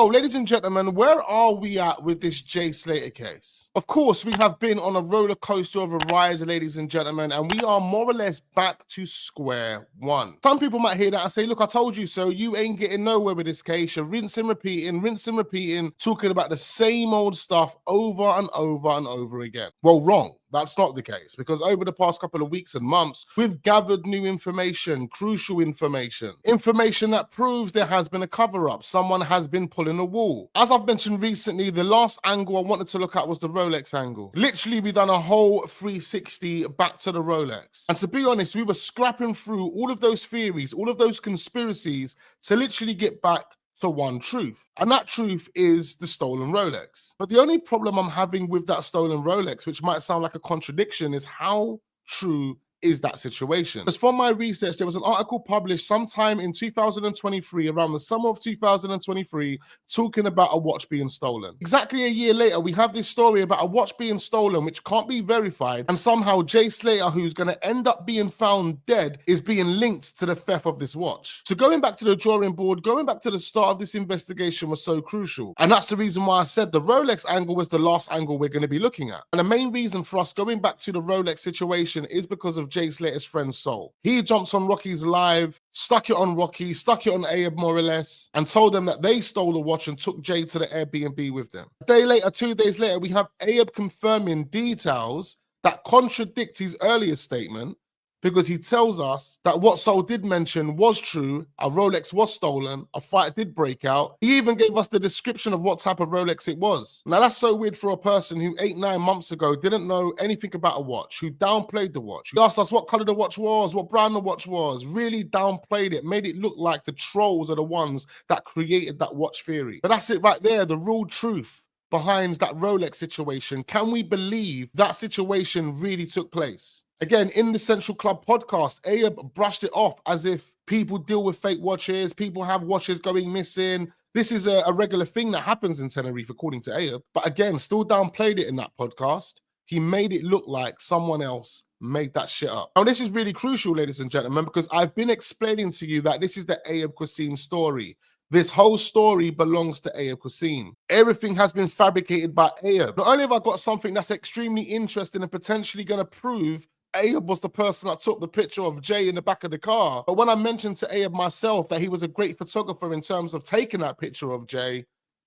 Oh, ladies and gentlemen, where are we at with this Jay Slater case? Of course, we have been on a roller coaster of a ride, ladies and gentlemen, and we are more or less back to square one. Some people might hear that and say, look, I told you so. You ain't getting nowhere with this case. You're rinsing, repeating, talking about the same old stuff over and over and over again. Well, wrong. That's not the case, because over the past couple of weeks and months, we've gathered new information, crucial information that proves there has been a cover-up. Someone has been pulling a wool. As I've mentioned recently, the last angle I wanted to look at was the Rolex angle. Literally, we've done a whole 360 back to the Rolex. And to be honest, we were scrapping through all of those theories, all of those conspiracies to literally get back to one truth. And that truth is the stolen Rolex. But the only problem I'm having with that stolen Rolex, which might sound like a contradiction, is how true is that situation. Because from my research, there was an article published sometime in 2023, around the summer of 2023, talking about a watch being stolen. Exactly a year later, we have this story about a watch being stolen, which can't be verified, and somehow Jay Slater, who's going to end up being found dead, is being linked to the theft of this watch. So going back to the drawing board, going back to the start of this investigation was so crucial. And that's the reason why I said the Rolex angle was the last angle we're going to be looking at. And the main reason for us going back to the Rolex situation is because of Jay Slater's friend Sol. He jumped on Rocky's live, stuck it on Rocky, stuck it on Ayab more or less, and told them that they stole the watch and took Jay to the Airbnb with them. A day later, 2 days later, we have Ayab confirming details that contradict his earlier statement, because he tells us that what Sol did mention was true, a Rolex was stolen, a fight did break out. He even gave us the description of what type of Rolex it was. Now that's so weird for a person who 8-9 months ago didn't know anything about a watch, who downplayed the watch. He asked us what color the watch was, what brand the watch was, really downplayed it, made it look like the trolls are the ones that created that watch theory. But that's it right there, the real truth behind that Rolex situation. Can we believe that situation really took place? Again, in the Central Club podcast, Ayab brushed it off as if people deal with fake watches, people have watches going missing. This is a regular thing that happens in Tenerife, according to Ayab. But again, still downplayed it in that podcast. He made it look like someone else made that shit up. Now, this is really crucial, ladies and gentlemen, because I've been explaining to you that this is the Ayab Qasim story. This whole story belongs to Ayab Qasim. Everything has been fabricated by Ayab. Not only have I got something that's extremely interesting and potentially going to prove Ayab was the person that took the picture of Jay in the back of the car, but when I mentioned to Ayab myself that he was a great photographer in terms of taking that picture of Jay,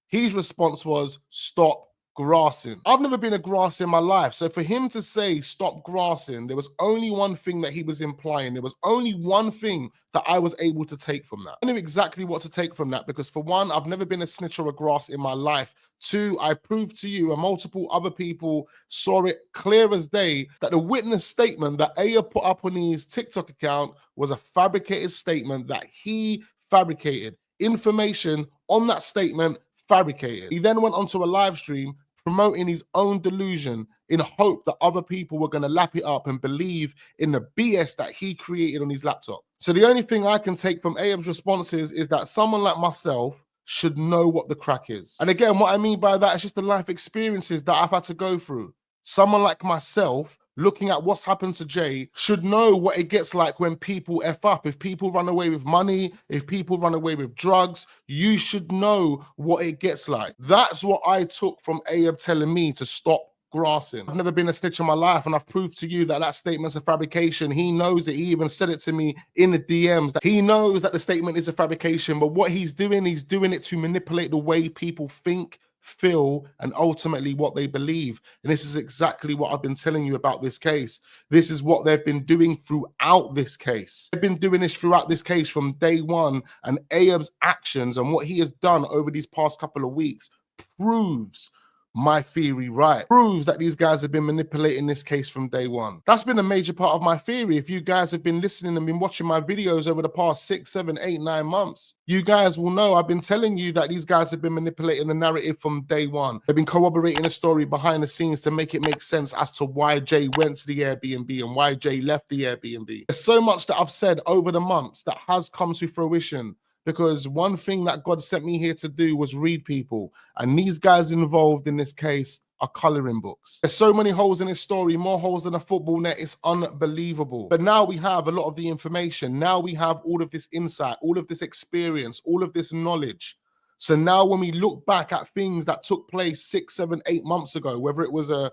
his response was, stop grassing. I've never been a grass in my life, so for him to say stop grassing, there was only one thing that he was implying. There was only one thing that I was able to take from that. I knew exactly what to take from that, because for one, I've never been a snitch or a grass in my life. Two, I proved to you and multiple other people saw it clear as day that the witness statement that Ayab put up on his TikTok account was a fabricated statement that he fabricated. Information on that statement fabricated. He then went onto a live stream promoting his own delusion in hope that other people were going to lap it up and believe in the BS that he created on his laptop. So the only thing I can take from Ayab's responses is that someone like myself should know what the crack is. And again, what I mean by that is just the life experiences that I've had to go through. Someone like myself, looking at what's happened to Jay, should know what it gets like when people F up. If people run away with money, if people run away with drugs, you should know what it gets like. That's what I took from Ayab telling me to stop grassing. I've never been a snitch in my life, and I've proved to you that that statement's a fabrication. He knows it. He even said it to me in the DMs that he knows that the statement is a fabrication, but what he's doing it to manipulate the way people think, feel, and ultimately what they believe. And this is exactly what I've been telling you about this case. This is what they've been doing throughout this case. They've been doing this throughout this case from day one, and Ayab's actions and what he has done over these past couple of weeks proves my theory right, proves that these guys have been manipulating this case from day one. That's been a major part of my theory. If you guys have been listening and been watching my videos over the past 6, 7, 8, 9 months, you guys will know I've been telling you that these guys have been manipulating the narrative from day one. They've been corroborating the story behind the scenes to make it make sense as to why Jay went to the Airbnb and why Jay left the Airbnb. There's so much that I've said over the months that has come to fruition, because one thing that God sent me here to do was read people. And these guys involved in this case are coloring books. There's so many holes in this story, more holes than a football net. It's unbelievable. But now we have a lot of the information. Now we have all of this insight, all of this experience, all of this knowledge. So now when we look back at things that took place 6, 7, 8 months ago, whether it was a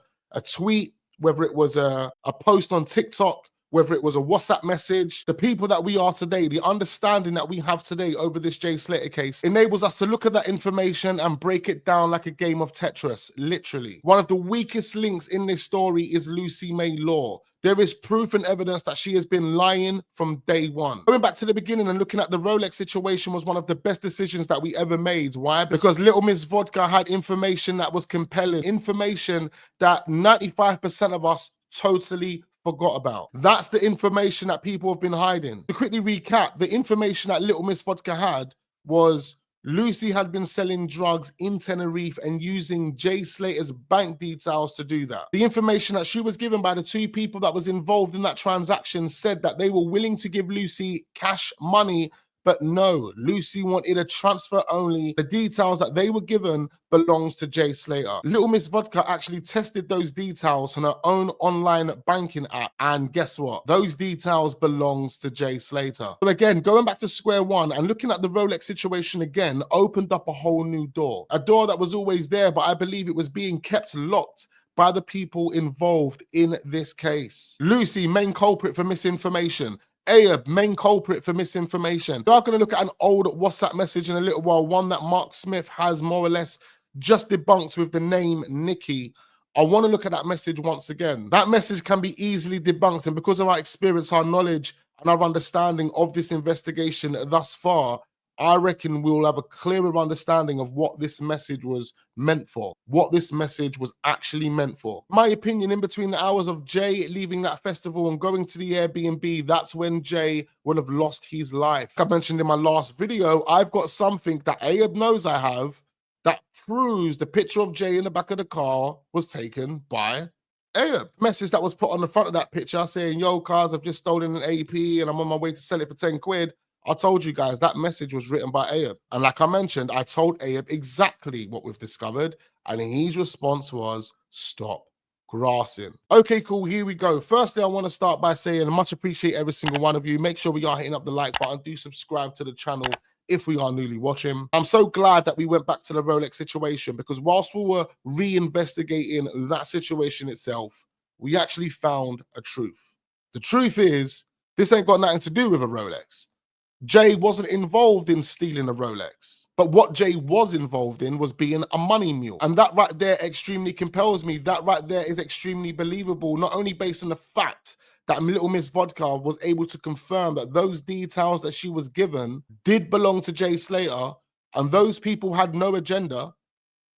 tweet, whether it was a post on TikTok, whether it was a WhatsApp message, the people that we are today, the understanding that we have today over this Jay Slater case enables us to look at that information and break it down like a game of Tetris, literally. One of the weakest links in this story is Lucy May Law. There is proof and evidence that she has been lying from day one. Going back to the beginning and looking at the Rolex situation was one of the best decisions that we ever made. Why? Because Little Miss Vodka had information that was compelling, information that 95% of us totally forgot about. That's the information that people have been hiding. To quickly recap, the information that Little Miss Vodka had was Lucy had been selling drugs in Tenerife and using Jay Slater's bank details to do that. The information that she was given by the two people that was involved in that transaction said that they were willing to give Lucy cash money, but no, Lucy wanted a transfer only. The details that they were given belongs to Jay Slater. Little Miss Vodka actually tested those details on her own online banking app. And guess what? Those details belongs to Jay Slater. But again, going back to square one and looking at the Rolex situation again, opened up a whole new door. A door that was always there, but I believe it was being kept locked by the people involved in this case. Lucy, main culprit for misinformation. Ayub, main culprit for misinformation. We are going to look at an old WhatsApp message in a little while, one that Mark Smith has more or less just debunked with the name Nikki. I want to look at that message once again. That message can be easily debunked, and because of our experience, our knowledge, and our understanding of this investigation thus far, I reckon we'll have a clearer understanding of what this message was meant for, what this message was actually meant for. My opinion, in between the hours of Jay leaving that festival and going to the Airbnb, that's when Jay would have lost his life. Like I mentioned in my last video, I've got something that Ayub knows I have that proves the picture of Jay in the back of the car was taken by Ayub. Message that was put on the front of that picture saying, yo, cars, I've just stolen an AP and I'm on my way to sell it for 10 quid. I told you guys that message was written by Ayub. And like I mentioned, I told Ayub exactly what we've discovered. And his response was, stop grassing. Okay, cool. Here we go. Firstly, I want to start by saying I much appreciate every single one of you. Make sure we are hitting up the like button. Do subscribe to the channel if we are newly watching. I'm so glad that we went back to the Rolex situation, because whilst we were reinvestigating that situation itself, we actually found a truth. The truth is, this ain't got nothing to do with a Rolex. Jay wasn't involved in stealing a Rolex. But what Jay was involved in was being a money mule. And that right there extremely compels me. That right there is extremely believable, not only based on the fact that Little Miss Vodka was able to confirm that those details that she was given did belong to Jay Slater, and those people had no agenda.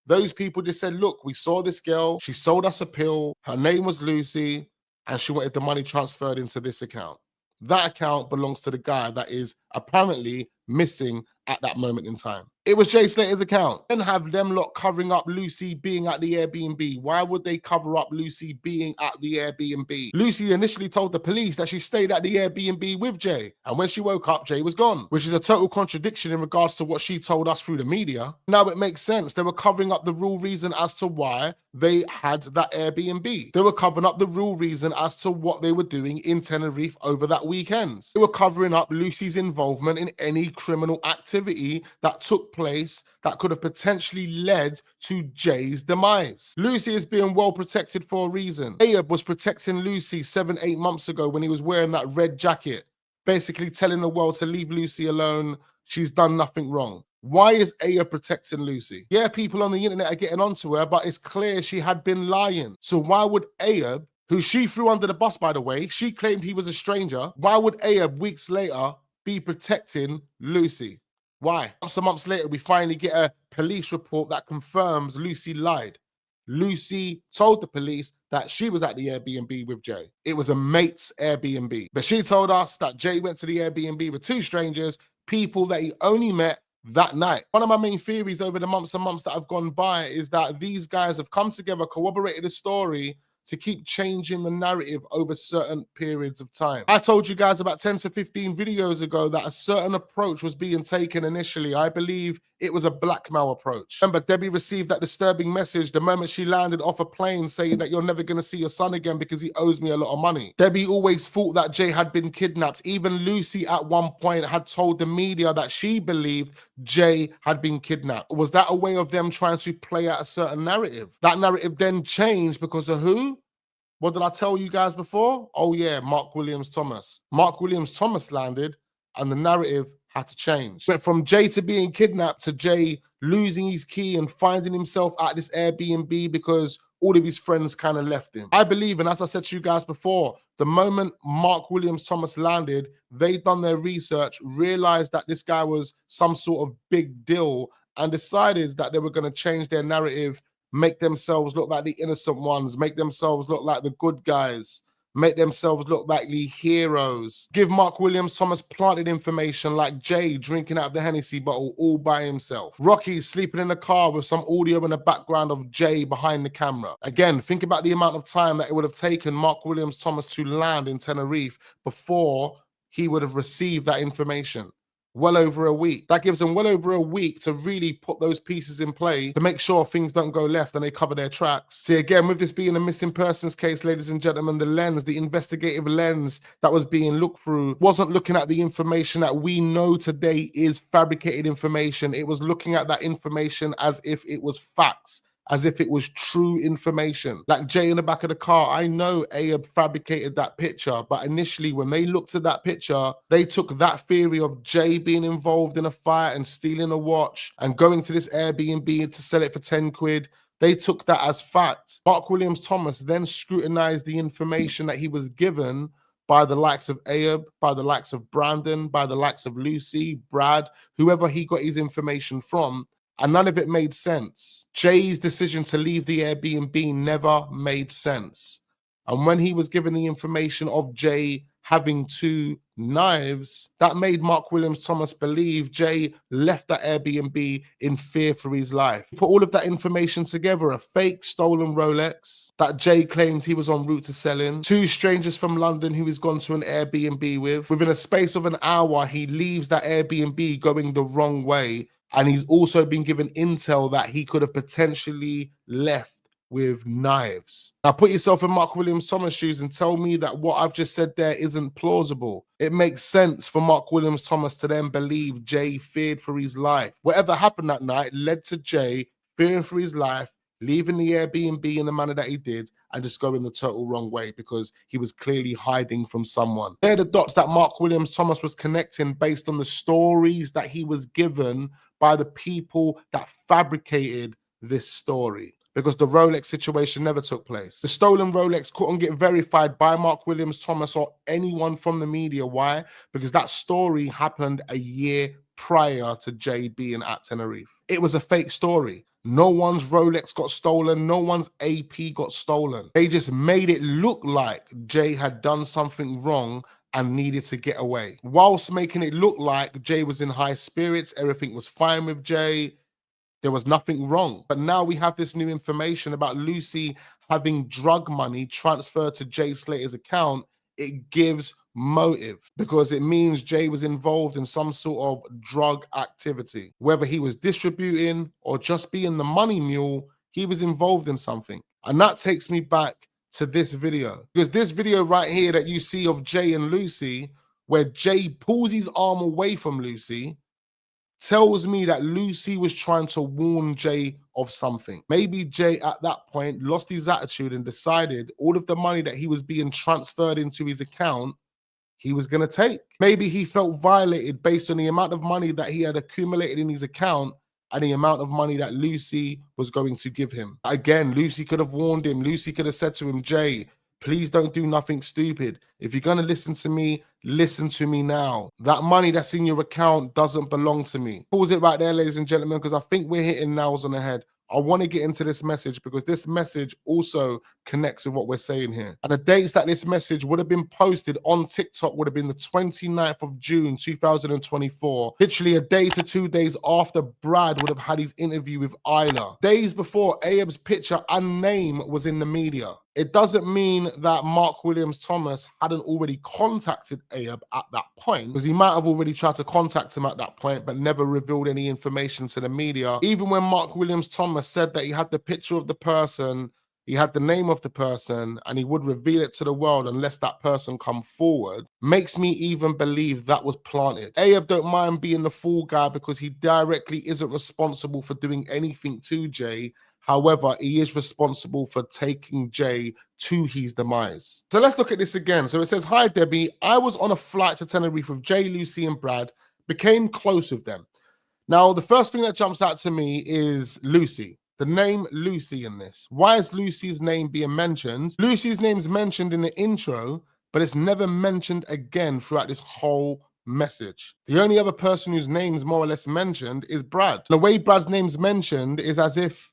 Those people just said, look, we saw this girl, she sold us a pill, her name was Lucy, and she wanted the money transferred into this account. That account belongs to the guy that is apparently missing at that moment in time. It was Jay Slater's account. And have them lot covering up Lucy being at the Airbnb. Why would they cover up Lucy being at the Airbnb? Lucy initially told the police that she stayed at the Airbnb with Jay. And when she woke up, Jay was gone, which is a total contradiction in regards to what she told us through the media. Now it makes sense. They were covering up the real reason as to why they had that Airbnb. They were covering up the real reason as to what they were doing in Tenerife over that weekend. They were covering up Lucy's involvement in any criminal activity that took place that could have potentially led to Jay's demise. Lucy is being well protected for a reason. Ayub was protecting Lucy 7, 8 months ago when he was wearing that red jacket, basically telling the world to leave Lucy alone. She's done nothing wrong. Why is Ayub protecting Lucy? Yeah, people on the internet are getting onto her, but it's clear she had been lying. So why would Ayub, who she threw under the bus, by the way, she claimed he was a stranger, why would Ayub weeks later be protecting Lucy? Why? Some months later, we finally get a police report that confirms Lucy lied. Lucy told the police that she was at the Airbnb with Jay. It was a mate's Airbnb. But she told us that Jay went to the Airbnb with two strangers, people that he only met that night. One of my main theories over the months and months that have gone by is that these guys have come together, corroborated a story, to keep changing the narrative over certain periods of time. I told you guys about 10 to 15 videos ago that a certain approach was being taken initially. I believe it was a blackmail approach. Remember, Debbie received that disturbing message the moment she landed off a plane saying that you're never going to see your son again because he owes me a lot of money. Debbie always thought that Jay had been kidnapped. Even Lucy at one point had told the media that she believed Jay had been kidnapped. Was that a way of them trying to play out a certain narrative? That narrative then changed because of who? What did I tell you guys before? Oh yeah, Mark Williams Thomas. Mark Williams Thomas landed and the narrative had to change. Went from Jay to being kidnapped to Jay losing his key and finding himself at this Airbnb because all of his friends kind of left him. I believe, and as I said to you guys before, the moment Mark Williams Thomas landed, they done their research, realized that this guy was some sort of big deal, and decided that they were going to change their narrative, make themselves look like the innocent ones, make themselves look like the good guys, make themselves look like the heroes. Give Mark Williams Thomas planted information like Jay drinking out of the Hennessy bottle all by himself. Rocky sleeping in the car with some audio in the background of Jay behind the camera. Again, think about the amount of time that it would have taken Mark Williams Thomas to land in Tenerife before he would have received that information. Well over a week. That gives them well over a week to really put those pieces in play to make sure things don't go left and they cover their tracks. See, again, with this being a missing persons case, ladies and gentlemen, the lens, the investigative lens that was being looked through wasn't looking at the information that we know today is fabricated information. It was looking at that information as if it was facts, as if it was true information. Like Jay in the back of the car, I know Abe fabricated that picture, but initially when they looked at that picture, they took that theory of Jay being involved in a fight and stealing a watch and going to this Airbnb to sell it for 10 quid. They took that as fact. Mark Williams Thomas then scrutinized the information that he was given by the likes of Abe, by the likes of Brandon, by the likes of Lucy, Brad, whoever he got his information from, and none of it made sense. Jay's decision to leave the Airbnb never made sense. And when he was given the information of Jay having 2 knives, that made Mark Williams Thomas believe Jay left that Airbnb in fear for his life. Put all of that information together, a fake stolen Rolex that Jay claimed he was en route to selling, 2 strangers from London who he's gone to an Airbnb with. Within a space of an hour, he leaves that Airbnb going the wrong way. And he's also been given intel that he could have potentially left with knives. Now put yourself in Mark Williams Thomas' shoes and tell me that what I've just said there isn't plausible. It makes sense for Mark Williams Thomas to then believe Jay feared for his life. Whatever happened that night led to Jay fearing for his life, leaving the Airbnb in the manner that he did, and just going the total wrong way because he was clearly hiding from someone. They're the dots that Mark Williams Thomas was connecting based on the stories that he was given by the people that fabricated this story, because the Rolex situation never took place. The stolen Rolex couldn't get verified by Mark Williams Thomas or anyone from the media. Why? Because that story happened a year prior to Jay being at Tenerife. It was a fake story. No one's Rolex got stolen. No one's AP got stolen. They just made it look like Jay had done something wrong and needed to get away, whilst making it look like Jay was in high spirits. Everything was fine with Jay. There was nothing wrong. But now we have this new information about Lucy having drug money transferred to Jay Slater's account. It gives motive because it means Jay was involved in some sort of drug activity. Whether he was distributing or just being the money mule, he was involved in something. And that takes me back to this video, because this video right here that you see of Jay and Lucy, where Jay pulls his arm away from Lucy, tells me that Lucy was trying to warn Jay of something. Maybe Jay at that point lost his attitude and decided all of the money that he was being transferred into his account, he was going to take. Maybe he felt violated based on the amount of money that he had accumulated in his account and the amount of money that Lucy was going to give him. Again, Lucy could have warned him. Lucy could have said to him, Jay, please don't do nothing stupid. If you're going to listen to me now. That money that's in your account doesn't belong to me. Pause it right there, ladies and gentlemen, because I think we're hitting nails on the head. I want to get into this message because this message also connects with what we're saying here. And the dates that this message would have been posted on TikTok would have been the 29th of June, 2024. Literally a day to 2 days after Brad would have had his interview with Isla. Days before Abe's picture and name was in the media. it doesn't mean that Mark Williams Thomas hadn't already contacted Ayub at that point, because he might have already tried to contact him at that point, but never revealed any information to the media. Even when Mark Williams Thomas said that he had the picture of the person, he had the name of the person, and he would reveal it to the world unless that person come forward, makes me even believe that was planted. Ayub don't mind being the fall guy because he directly isn't responsible for doing anything to Jay. However, he is responsible for taking Jay to his demise. So let's look at this again. So it says, "Hi, Debbie. I was on a flight to Tenerife with Jay, Lucy, and Brad, became close with them." Now, the first thing that jumps out to me is Lucy. The name Lucy in this. Why is Lucy's name being mentioned? Lucy's name's mentioned in the intro, but it's never mentioned again throughout this whole message. The only other person whose name's more or less mentioned is Brad. The way Brad's name's mentioned is as if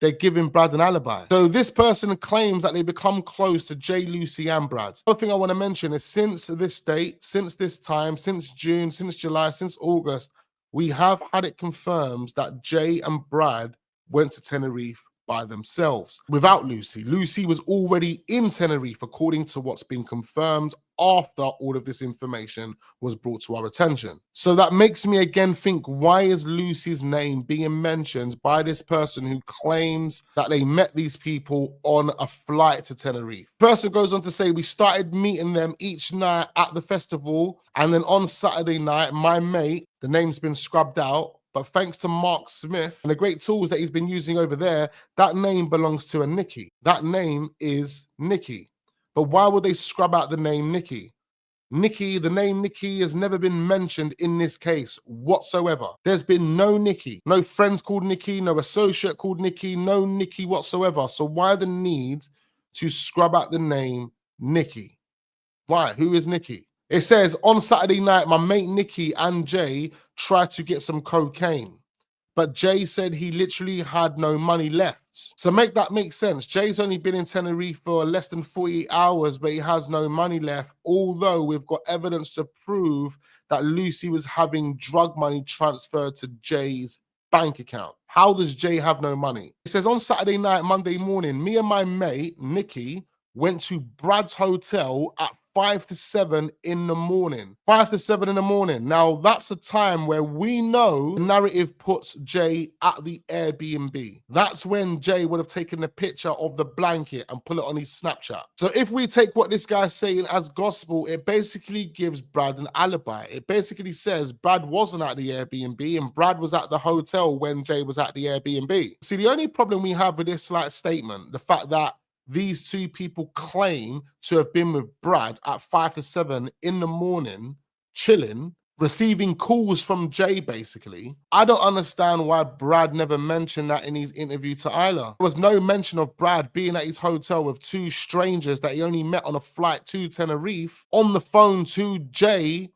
they're giving Brad an alibi. So this person claims that they become close to Jay, Lucy, and Brad. The other thing I want to mention is since this date, since this time, since June, since July, since August, we have had it confirmed that Jay and Brad went to Tenerife by themselves without Lucy. Lucy was already in Tenerife, according to what's been confirmed after all of this information was brought to our attention. So that makes me again think, why is Lucy's name being mentioned by this person who claims that they met these people on a flight to Tenerife? The person goes on to say, "We started meeting them each night at the festival, and then on Saturday night, my mate," the name's been scrubbed out, but thanks to Mark Smith and the great tools that he's been using over there, that name belongs to a Nikki. That name is Nikki. But why would they scrub out the name Nikki? Nikki, the name Nikki has never been mentioned in this case whatsoever. There's been no Nikki, no friends called Nikki, no associate called Nikki, no Nikki whatsoever. So why the need to scrub out the name Nikki? Why? Who is Nikki? It says, "On Saturday night, my mate Nikki and Jay tried to get some cocaine, but Jay said he literally had no money left." So make that make sense. Jay's only been in Tenerife for less than 48 hours, but he has no money left, although we've got evidence to prove that Lucy was having drug money transferred to Jay's bank account. How does Jay have no money? It says, "On Saturday night, Monday morning, me and my mate, Nikki, went to Brad's hotel at 5 to 7 in the morning." 5 to 7 in the morning. Now, that's a time where we know the narrative puts Jay at the Airbnb. That's when Jay would have taken the picture of the blanket and put it on his Snapchat. So if we take what this guy's saying as gospel, it basically gives Brad an alibi. It basically says Brad wasn't at the Airbnb and Brad was at the hotel when Jay was at the Airbnb. See, the only problem we have with this slight statement, the fact that these two people claim to have been with Brad at 5 to 7 in the morning, chilling, receiving calls from Jay, basically. I don't understand why Brad never mentioned that in his interview to Isla. There was no mention of Brad being at his hotel with two strangers that he only met on a flight to Tenerife on the phone to Jay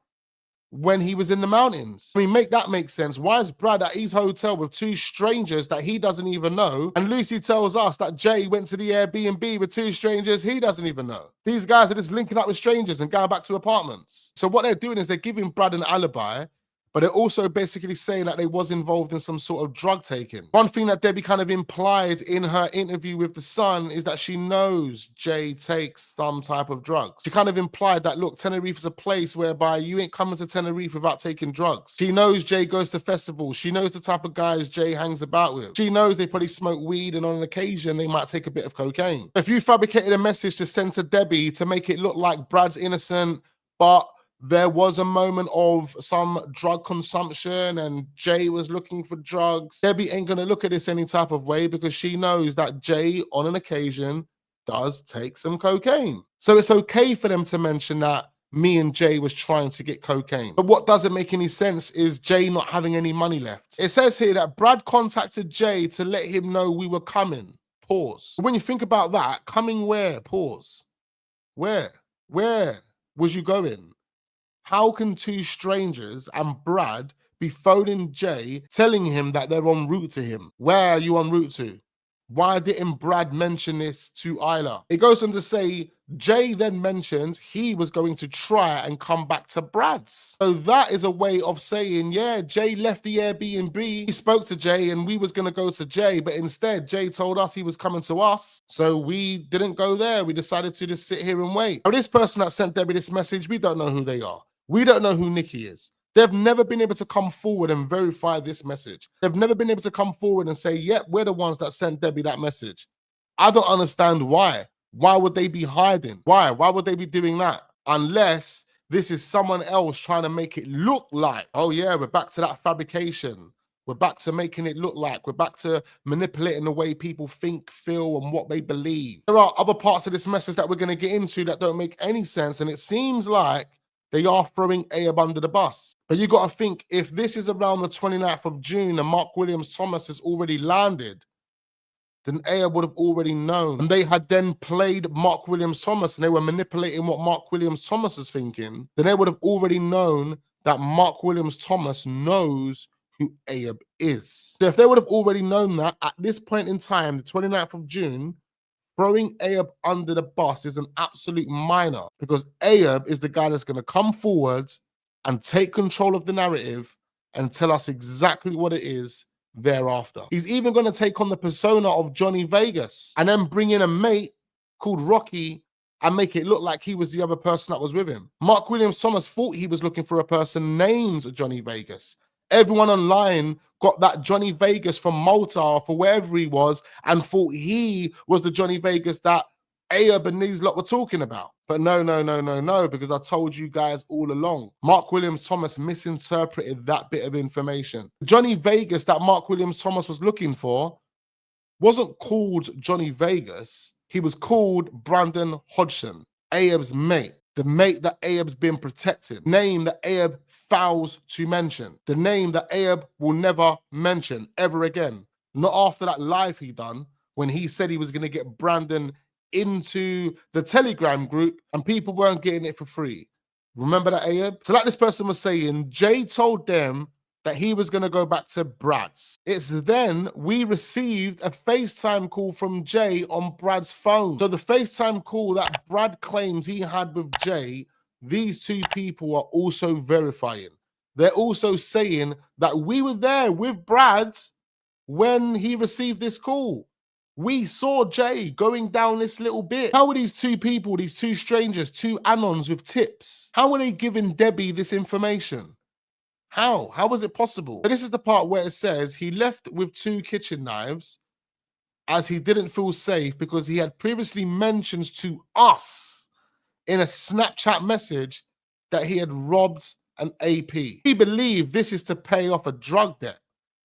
when he was in the mountains. I mean, make that make sense. Why is Brad at his hotel with two strangers that he doesn't even know? And Lucy tells us that Jay went to the Airbnb with two strangers he doesn't even know. These guys are just linking up with strangers and going back to apartments. So what they're doing is they're giving Brad an alibi, but they're also basically saying that they was involved in some sort of drug taking. One thing that Debbie kind of implied in her interview with The Sun is that she knows Jay takes some type of drugs. She kind of implied that, look, Tenerife is a place whereby you ain't coming to Tenerife without taking drugs. She knows Jay goes to festivals. She knows the type of guys Jay hangs about with. She knows they probably smoke weed and on an occasion they might take a bit of cocaine. If you fabricated a message to send to Debbie to make it look like Brad's innocent, but there was a moment of some drug consumption and Jay was looking for drugs, Debbie ain't going to look at this any type of way because she knows that Jay, on an occasion, does take some cocaine. So it's okay for them to mention that me and Jay was trying to get cocaine. But what doesn't make any sense is Jay not having any money left. It says here that Brad contacted Jay to let him know we were coming. Pause. When you think about that, coming where? Pause. Where? Where was you going? How can two strangers and Brad be phoning Jay, telling him that they're en route to him? Where are you en route to? Why didn't Brad mention this to Isla? It goes on to say, Jay then mentioned he was going to try and come back to Brad's. So that is a way of saying, yeah, Jay left the Airbnb. He spoke to Jay and we was going to go to Jay, but instead Jay told us he was coming to us. So we didn't go there. We decided to just sit here and wait. Now, this person that sent Debbie this message, we don't know who they are. We don't know who Nikki is. They've never been able to come forward and verify this message. They've never been able to come forward and say, yep, we're the ones that sent Debbie that message. I don't understand why. Why would they be hiding? Why? Why would they be doing that? Unless this is someone else trying to make it look like, oh yeah, we're back to that fabrication. We're back to making it look like, we're back to manipulating the way people think, feel, and what they believe. There are other parts of this message that we're going to get into that don't make any sense, and it seems like they are throwing Ayab under the bus. But you got to think, if this is around the 29th of June and Mark Williams Thomas has already landed, then Ayab would have already known. And they had then played Mark Williams Thomas and they were manipulating what Mark Williams Thomas is thinking, then they would have already known that Mark Williams Thomas knows who Ayab is. So if they would have already known that at this point in time, the 29th of June, throwing Ayab under the bus is an absolute minor, because Ayab is the guy that's going to come forward and take control of the narrative and tell us exactly what it is thereafter. He's even going to take on the persona of Johnny Vegas and then bring in a mate called Rocky and make it look like he was the other person that was with him. Mark Williams Thomas thought he was looking for a person named Johnny Vegas. Everyone online got that Johnny Vegas from Malta or for wherever he was and thought he was the Johnny Vegas that Ayab and these lot were talking about. But no, because I told you guys all along. Mark Williams Thomas misinterpreted that bit of information. Johnny Vegas that Mark Williams Thomas was looking for wasn't called Johnny Vegas. He was called Brandon Hodgson, Ayab's mate. The mate that Ayab's been protected. Name that Ayab fouls to mention. The name that Ayab will never mention ever again. Not after that live he done when he said he was going to get Brandon into the Telegram group and people weren't getting it for free. Remember that, Ayab? So like this person was saying, Jay told them that he was going to go back to Brad's. It's then we received a FaceTime call from Jay on Brad's phone. So the FaceTime call that Brad claims he had with Jay, these two people are also verifying. They're also saying that we were there with Brad when he received this call. We saw Jay going down this little bit. How are these two people, these two strangers, two anons with tips, how are they giving Debbie this information? How? How was it possible? So this is the part where it says he left with 2 kitchen knives as he didn't feel safe because he had previously mentioned to us in a Snapchat message that he had robbed an AP. He believed this is to pay off a drug debt,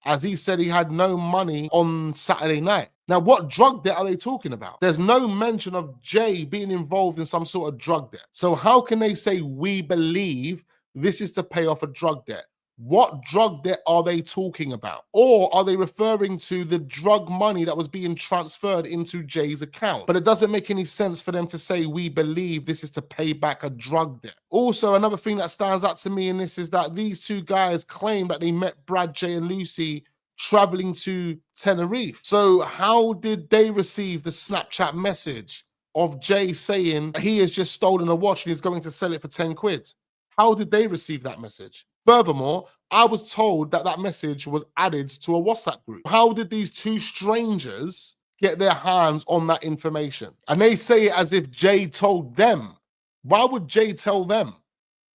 as he said he had no money on Saturday night. Now, what drug debt are they talking about? There's no mention of Jay being involved in some sort of drug debt. So how can they say we believe this is to pay off a drug debt? What drug debt are they talking about? Or are they referring to the drug money that was being transferred into Jay's account? But it doesn't make any sense for them to say, we believe this is to pay back a drug debt. Also, another thing that stands out to me in this is that these two guys claim that they met Brad, Jay, and Lucy traveling to Tenerife. So how did they receive the Snapchat message of Jay saying he has just stolen a watch and he's going to sell it for 10 quid? How did they receive that message? Furthermore, I was told that that message was added to a WhatsApp group. How did these two strangers get their hands on that information? And they say it as if Jay told them. Why would Jay tell them?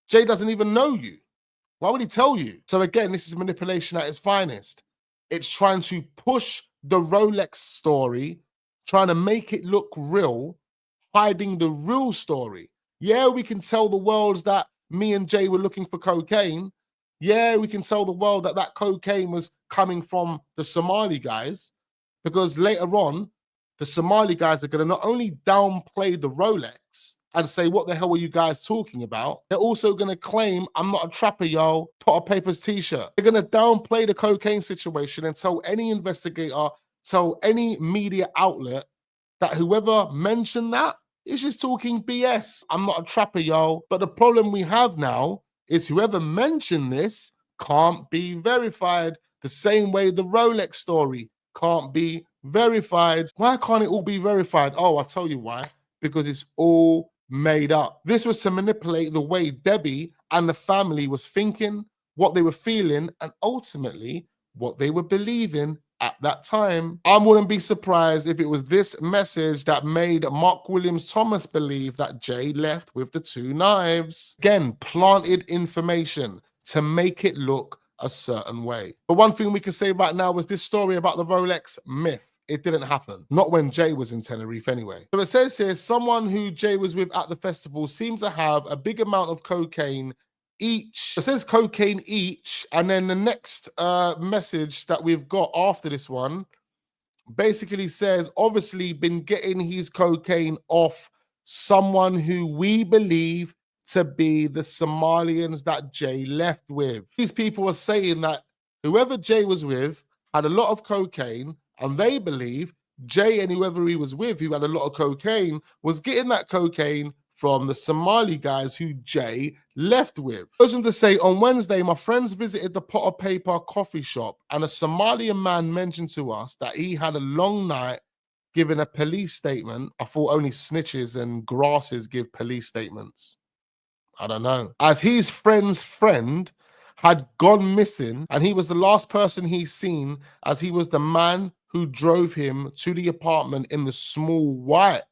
Jay doesn't even know you. Why would he tell you? So again, this is manipulation at its finest. It's trying to push the Rolex story, trying to make it look real, hiding the real story. Yeah, we can tell the world that me and Jay were looking for cocaine. Yeah, we can tell the world that that cocaine was coming from the Somali guys, because later on, the Somali guys are going to not only downplay the Rolex and say, what the hell are you guys talking about? They're also going to claim, I'm not a trapper, yo, Potter Papers t-shirt. They're going to downplay the cocaine situation and tell any investigator, tell any media outlet that whoever mentioned that is just talking BS. I'm not a trapper, yo. But the problem we have now is whoever mentioned this can't be verified, the same way the Rolex story can't be verified. Why can't it all be verified? Oh, I'll tell you why. because it's all made up. This was to manipulate the way Debbie and the family was thinking, what they were feeling, and ultimately what they were believing at that time. I wouldn't be surprised if it was this message that made Mark Williams Thomas believe that Jay left with the 2 knives. Again, planted information to make it look a certain way. But one thing we can say right now is this story about the Rolex myth. It didn't happen. Not when Jay was in Tenerife anyway. So it says here, someone who Jay was with at the festival seemed to have a big amount of cocaine each. It says cocaine each, and then the next message that we've got after this one basically says, obviously been getting his cocaine off someone who we believe to be the Somalians that Jay left with. These people are saying that whoever Jay was with had a lot of cocaine, and they believe Jay and whoever he was with who had a lot of cocaine was getting that cocaine from the Somali guys who Jay left with. Goes on to say, on Wednesday, my friends visited the Pot of Paper coffee shop, and a Somalian man mentioned to us that he had a long night giving a police statement. I thought only snitches and grasses give police statements. I don't know. As his friend's friend had gone missing, and he was the last person he's seen, as he was the man who drove him to the apartment in the small white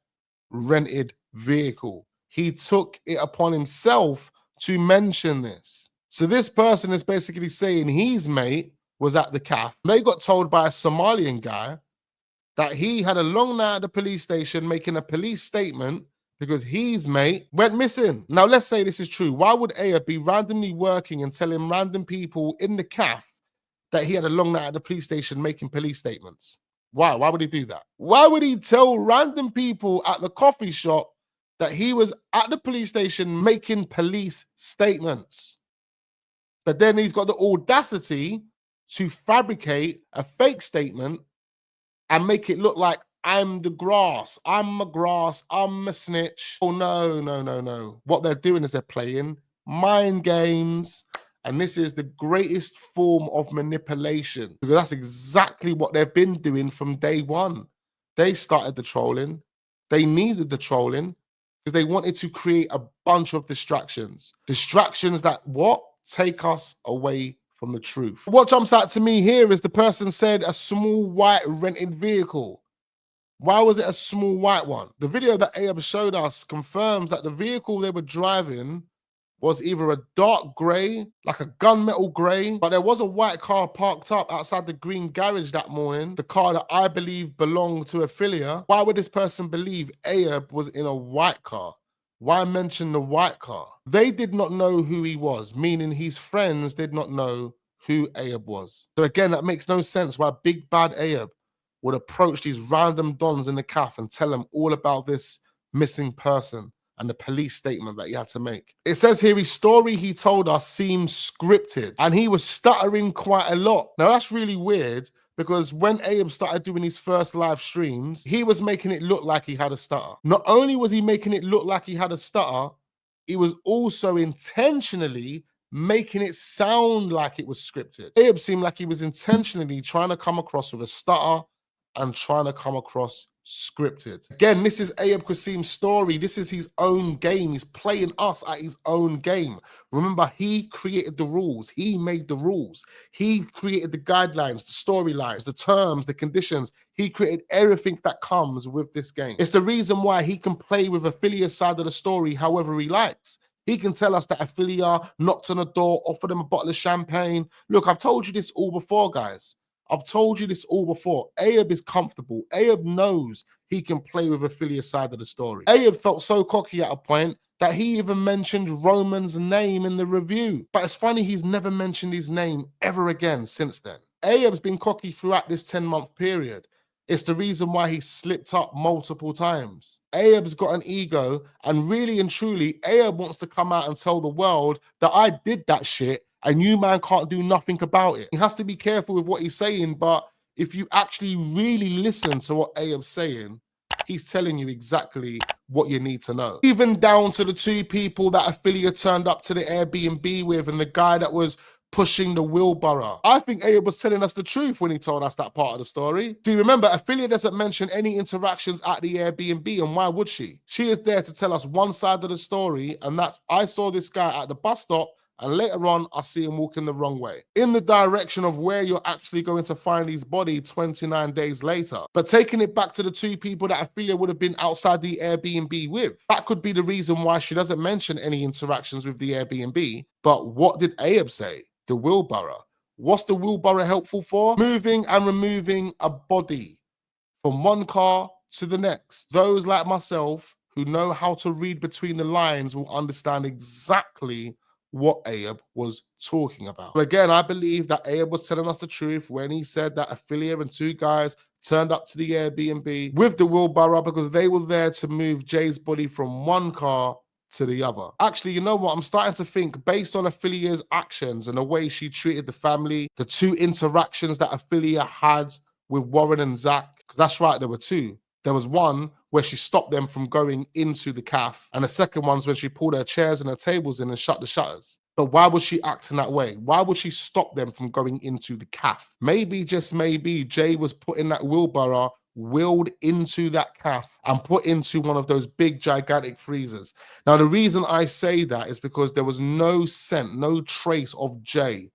rented vehicle. He took it upon himself to mention this. So this person is basically saying his mate was at the cafe. They got told by a Somalian guy that he had a long night at the police station making a police statement because his mate went missing. Now, let's say this is true. Why would Aya be randomly working and telling random people in the cafe that he had a long night at the police station making police statements? Why? Why would he do that? Why would he tell random people at the coffee shop that he was at the police station making police statements? But then he's got the audacity to fabricate a fake statement and make it look like I'm the grass, I'm a snitch. Oh, no, no, no, no. What they're doing is they're playing mind games. And this is the greatest form of manipulation, because that's exactly what they've been doing from day one. They started the trolling. They needed the trolling because they wanted to create a bunch of distractions. Distractions that what? Take us away from the truth. What jumps out to me here is the person said a small white rented vehicle. Why was it a small white one? The video that Ayab showed us confirms that the vehicle they were driving was either a dark grey, like a gunmetal grey, but there was a white car parked up outside the green garage that morning, the car that I believe belonged to Ophelia. Why would this person believe Ayab was in a white car? Why mention the white car? They did not know who he was, meaning his friends did not know who Ayab was. So again, that makes no sense why big bad Ayab would approach these random dons in the cafe and tell them all about this missing person and the police statement that he had to make. It says here, his story he told us seemed scripted and he was stuttering quite a lot. Now that's really weird, because when Ayab started doing his first live streams, he was making it look like he had a stutter. Not only was he making it look like he had a stutter, he was also intentionally making it sound like it was scripted. Ayab seemed like he was intentionally trying to come across with a stutter and trying to come across scripted. Again, this is Ayab Qasim's story. This is his own game. He's playing us at his own game. Remember, he created the rules. He made the rules. He created the guidelines, the storylines, the terms, the conditions. He created everything that comes with this game. It's the reason why he can play with Ophelia's side of the story however he likes. He can tell us that Ophelia knocked on the door, offered him a bottle of champagne. Look, I've told you this all before, guys. I've told you this all before. Ayab is comfortable. Ayab knows he can play with Ophelia's side of the story. Ayab felt so cocky at a point that he even mentioned Roman's name in the review. But it's funny, he's never mentioned his name ever again since then. Ayab's been cocky throughout this 10-month period. It's the reason why he slipped up multiple times. Ayab's got an ego, and really and truly, Ayab wants to come out and tell the world that I did that shit and you, man, can't do nothing about it. He has to be careful with what he's saying, but if you actually really listen to what Ayab's saying, he's telling you exactly what you need to know. Even down to the 2 people that Ophelia turned up to the Airbnb with and the guy that was pushing the wheelbarrow. I think Ayub was telling us the truth when he told us that part of the story. See, remember, Ophelia doesn't mention any interactions at the Airbnb, and why would she? She is there to tell us one side of the story, and that's, I saw this guy at the bus stop, and later on, I see him walking the wrong way, in the direction of where you're actually going to find his body 29 days later. But taking it back to the two people that Ophelia would have been outside the Airbnb with, that could be the reason why she doesn't mention any interactions with the Airbnb. But what did Ayub say? The wheelbarrow. What's the wheelbarrow helpful for? Moving and removing a body from one car to the next. Those like myself who know how to read between the lines will understand exactly what Ayub was talking about. So again, I believe that Ayub was telling us the truth when he said that Ophelia and two guys turned up to the Airbnb with the wheelbarrow because they were there to move Jay's body from one car to the other. Actually, you know what? I'm starting to think, based on Ophelia's actions and the way she treated the family, the two interactions that Ophelia had with Warren and Zach, because that's right, there were two. There was one where she stopped them from going into the cafe, and the second one's when she pulled her chairs and her tables in and shut the shutters. But why was she acting that way? Why would she stop them from going into the cafe? Maybe, just maybe, Jay was putting that wheelbarrow wheeled into that cafe and put into one of those big, gigantic freezers. Now, the reason I say that is because there was no scent, no trace of Jay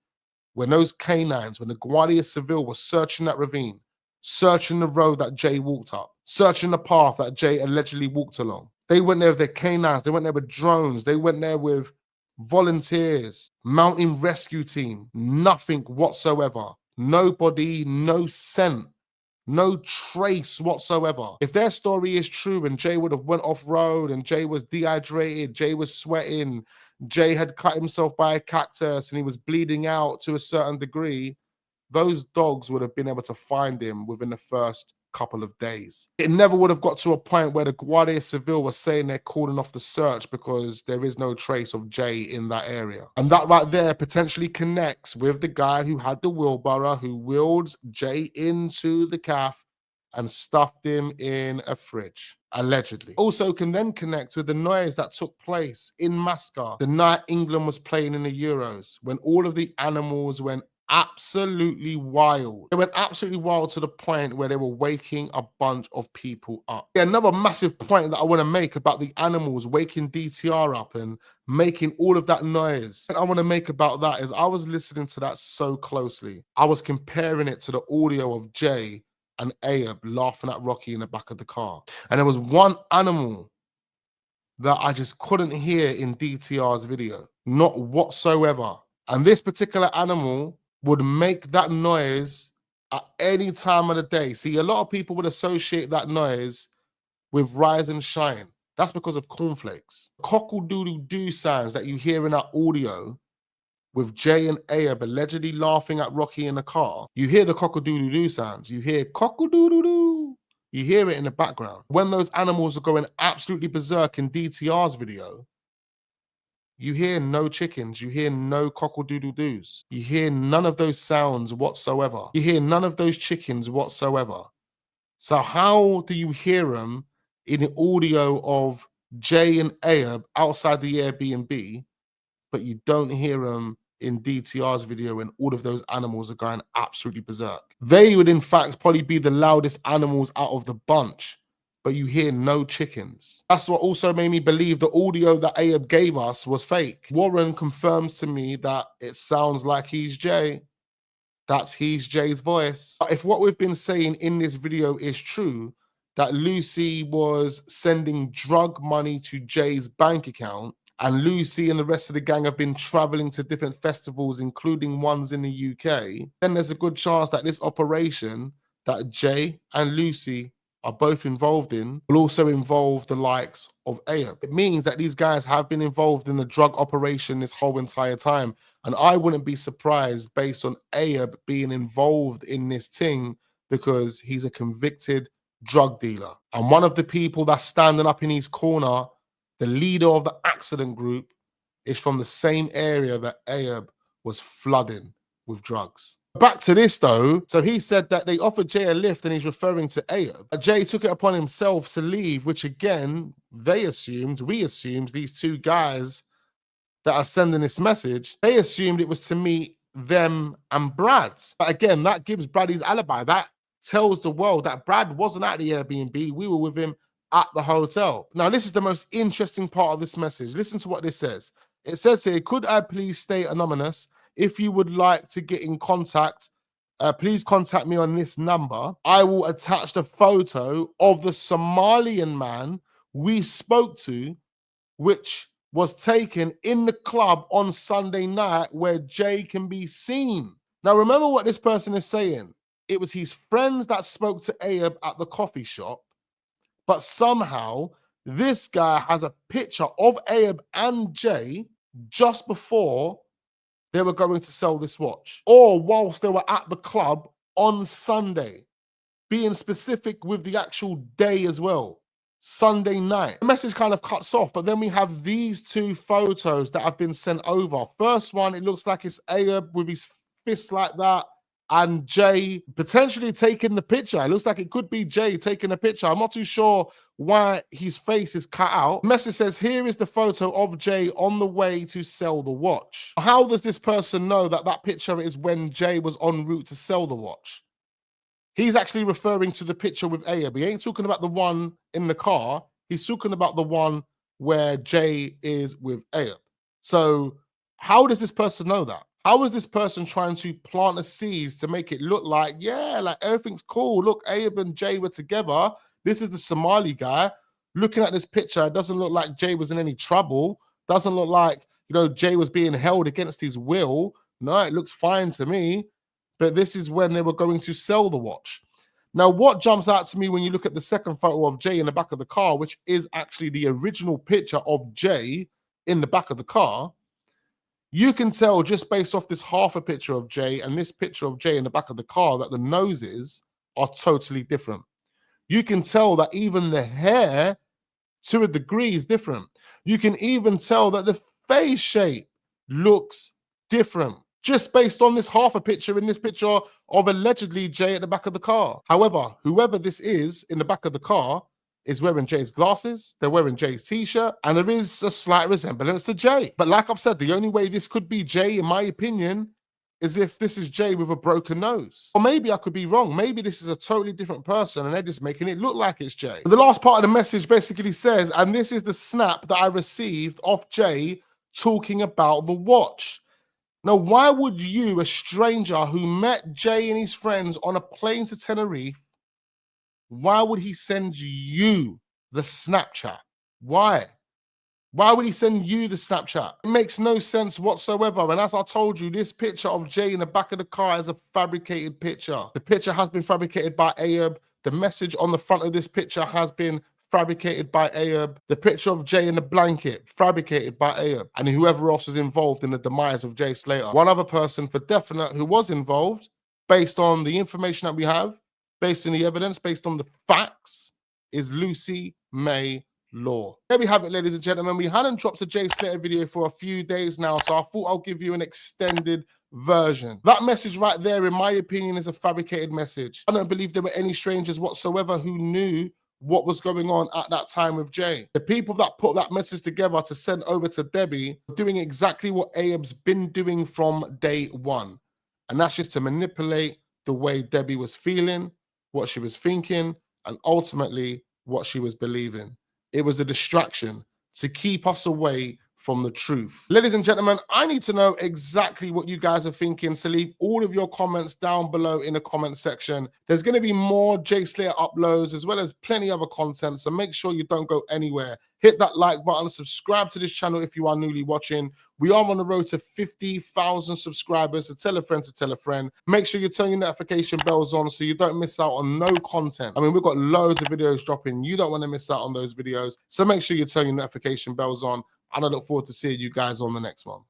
when those canines, when the Guardia Civil was searching that ravine, searching the road that Jay walked up, searching the path that Jay allegedly walked along. They went there with their canines, they went there with drones, they went there with volunteers, mountain rescue team, nothing whatsoever. Nobody, no scent, no trace whatsoever. If their story is true and Jay would have went off road and Jay was dehydrated, Jay was sweating, Jay had cut himself by a cactus and he was bleeding out to a certain degree, those dogs would have been able to find him within the first couple of days. It never would have got to a point where the Guardia Civil was saying they're calling off the search because there is no trace of Jay in that area. And that right there potentially connects with the guy who had the wheelbarrow, who wheeled Jay into the cafe and stuffed him in a fridge, allegedly. Also can then connect with the noise that took place in Mascot the night England was playing in the Euros, when all of the animals went absolutely wild. They went absolutely wild to the point where they were waking a bunch of people up. Yeah, another massive point that I want to make about the animals waking DTR up and making all of that noise. What I want to make about that is I was listening to that so closely. I was comparing it to the audio of Jay and Ayub laughing at Rocky in the back of the car. And there was one animal that I just couldn't hear in DTR's video, not whatsoever. And this particular animal would make that noise at any time of the day. See, a lot of people would associate that noise with rise and shine. That's because of cornflakes. Cockle-doodle-doo sounds that you hear in that audio with Jay and Ayub allegedly laughing at Rocky in the car, you hear the cockle-doodle-doo sounds. You hear cockle-doodle-doo. You hear it in the background. When those animals are going absolutely berserk in DTR's video, you hear no chickens, you hear no cockle-doodle-doos. You hear none of those sounds whatsoever. You hear none of those chickens whatsoever. So how do you hear them in the audio of Jay and Ayub outside the Airbnb, but you don't hear them in DTR's video when all of those animals are going absolutely berserk? They would in fact probably be the loudest animals out of the bunch, but you hear no chickens. That's what also made me believe the audio that Ayub gave us was fake. Warren confirms to me that it sounds like he's Jay. He's Jay's voice. But if what we've been saying in this video is true, that Lucy was sending drug money to Jay's bank account, and Lucy and the rest of the gang have been traveling to different festivals, including ones in the UK, then there's a good chance that this operation that Jay and Lucy are both involved in will also involve the likes of Ayub. It means that these guys have been involved in the drug operation this whole entire time. And I wouldn't be surprised based on Ayub being involved in this thing because he's a convicted drug dealer. And one of the people that's standing up in his corner, the leader of the accident group, is from the same area that Ayub was flooding with drugs. Back to this though, so he said that they offered Jay a lift and he's referring to Ayub. Jay took it upon himself to leave, which again, we assumed, these two guys that are sending this message, they assumed it was to meet them and Brad. But again, that gives Brad his alibi. That tells the world that Brad wasn't at the Airbnb. We were with him at the hotel. Now, this is the most interesting part of this message. Listen to what this says. It says here, could I please stay anonymous? If you would like to get in contact, please contact me on this number. I will attach the photo of the Somalian man we spoke to, which was taken in the club on Sunday night where Jay can be seen. Now, remember what this person is saying. It was his friends that spoke to Ayub at the coffee shop, but somehow this guy has a picture of Ayub and Jay just before they were going to sell this watch, or whilst they were at the club on Sunday, being specific with the actual day as well, Sunday night. The message kind of cuts off, but then we have these two photos that have been sent over. First one, it looks like it's Ayub with his fist like that, and Jay potentially taking the picture. It looks like it could be Jay taking a picture. I'm not too sure why his face is cut out. The message says, here is the photo of Jay on the way to sell the watch. How does this person know that that picture is when Jay was en route to sell the watch? He's actually referring to the picture with Ayub. He ain't talking about the one in the car. He's talking about the one where Jay is with Ayub. So how does this person know that? How is this person trying to plant a seed to make it look like, yeah, like everything's cool. Look, Ayub and Jay were together. This is the Somali guy. Looking at this picture, it doesn't look like Jay was in any trouble. Doesn't look like, you know, Jay was being held against his will. No, it looks fine to me. But this is when they were going to sell the watch. Now, what jumps out to me when you look at the second photo of Jay in the back of the car, which is actually the original picture of Jay in the back of the car, you can tell just based off this half a picture of Jay and this picture of Jay in the back of the car that the noses are totally different. You can tell that even the hair, to a degree, is different. You can even tell that the face shape looks different, just based on this half a picture in this picture of allegedly Jay at the back of the car. However, whoever this is in the back of the car is wearing Jay's glasses, they're wearing Jay's t-shirt, and there is a slight resemblance to Jay. But like I've said, the only way this could be Jay, in my opinion, is if this is Jay with a broken nose. Or maybe I could be wrong. Maybe this is a totally different person and they're just making it look like it's Jay. But the last part of the message basically says, and this is the snap that I received of Jay talking about the watch. Now, why would you, a stranger who met Jay and his friends on a plane to Tenerife, why would he send you the Snapchat? Why? Why would he send you the Snapchat? It makes no sense whatsoever. And as I told you, this picture of Jay in the back of the car is a fabricated picture. The picture has been fabricated by Ayub. The message on the front of this picture has been fabricated by Ayub. The picture of Jay in the blanket, fabricated by Ayub. And whoever else was involved in the demise of Jay Slater. One other person for definite who was involved, based on the information that we have, based on the evidence, based on the facts, is Lucy May Law. There we have it, ladies and gentlemen. We hadn't dropped a Jay Slater video for a few days now, so I thought I'll give you an extended version. That message right there, in my opinion, is a fabricated message. I don't believe there were any strangers whatsoever who knew what was going on at that time with Jay. The people that put that message together to send over to Debbie were doing exactly what Ayub's been doing from day one. And that's just to manipulate the way Debbie was feeling, what she was thinking, and ultimately what she was believing. It was a distraction to keep us away from the truth. Ladies and gentlemen, I need to know exactly what you guys are thinking, so leave all of your comments down below in the comment section. There's going to be more Jay Slater uploads as well as plenty other content, so make sure you don't go anywhere. Hit that like button, subscribe to this channel if you are newly watching. We are on the road to 50,000 subscribers, so tell a friend to tell a friend. Make sure you turn your notification bells on so you don't miss out on no content. I mean, we've got loads of videos dropping. You don't want to miss out on those videos, so make sure you turn your notification bells on. And I look forward to seeing you guys on the next one.